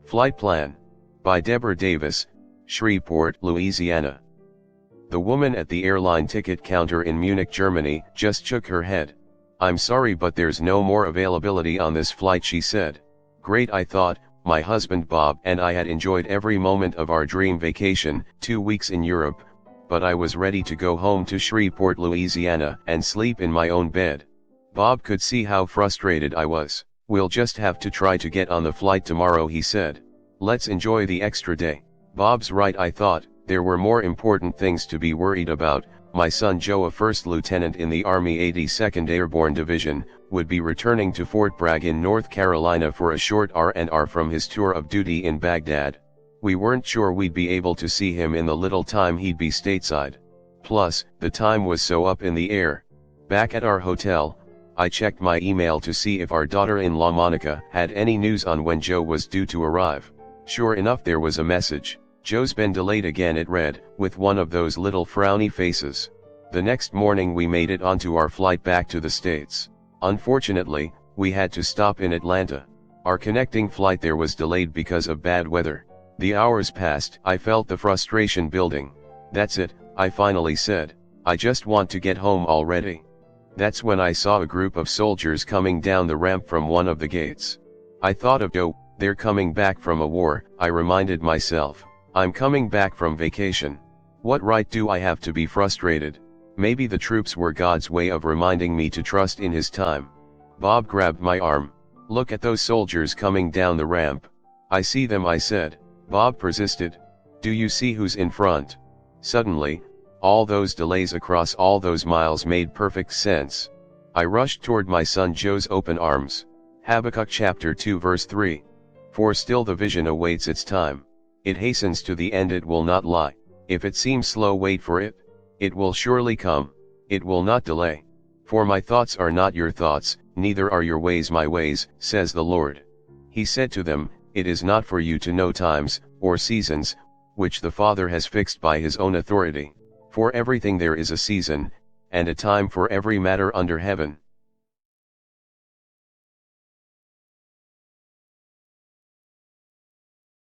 Flight Plan. By Deborah Davis, Shreveport, Louisiana. The woman at the airline ticket counter in Munich, Germany, just shook her head. "I'm sorry, but there's no more availability on this flight," she said. Great, I thought. My husband Bob and I had enjoyed every moment of our dream vacation, 2 weeks in Europe, but I was ready to go home to Shreveport, Louisiana, and sleep in my own bed. Bob could see how frustrated I was. "We'll just have to try to get on the flight tomorrow," he said. "Let's enjoy the extra day." Bob's right, I thought. There were more important things to be worried about. My son Joe, a first lieutenant in the Army 82nd Airborne Division, would be returning to Fort Bragg in North Carolina for a short R&R from his tour of duty in Baghdad. We weren't sure we'd be able to see him in the little time he'd be stateside. Plus, the time was so up in the air. Back at our hotel, I checked my email to see if our daughter-in-law Monica had any news on when Joe was due to arrive. Sure enough, there was a message. "Joe's been delayed again," it read, with one of those little frowny faces. The next morning we made it onto our flight back to the States. Unfortunately, we had to stop in Atlanta. Our connecting flight there was delayed because of bad weather. The hours passed. I felt the frustration building. "That's it," I finally said. "I just want to get home already." That's when I saw a group of soldiers coming down the ramp from one of the gates. I thought of Joe. They're coming back from a war, I reminded myself. I'm coming back from vacation. What right do I have to be frustrated? Maybe the troops were God's way of reminding me to trust in His time. Bob grabbed my arm. "Look at those soldiers coming down the ramp." "I see them," I said. Bob persisted. "Do you see who's in front?" Suddenly, all those delays across all those miles made perfect sense. I rushed toward my son Joe's open arms. Habakkuk chapter 2 verse 3. "For still the vision awaits its time. It hastens to the end, it will not lie. If it seems slow, wait for it. It will surely come. It will not delay. For my thoughts are not your thoughts, neither are your ways my ways, says the Lord." He said to them, "It is not for you to know times, or seasons, which the Father has fixed by His own authority. For everything there is a season, and a time for every matter under heaven."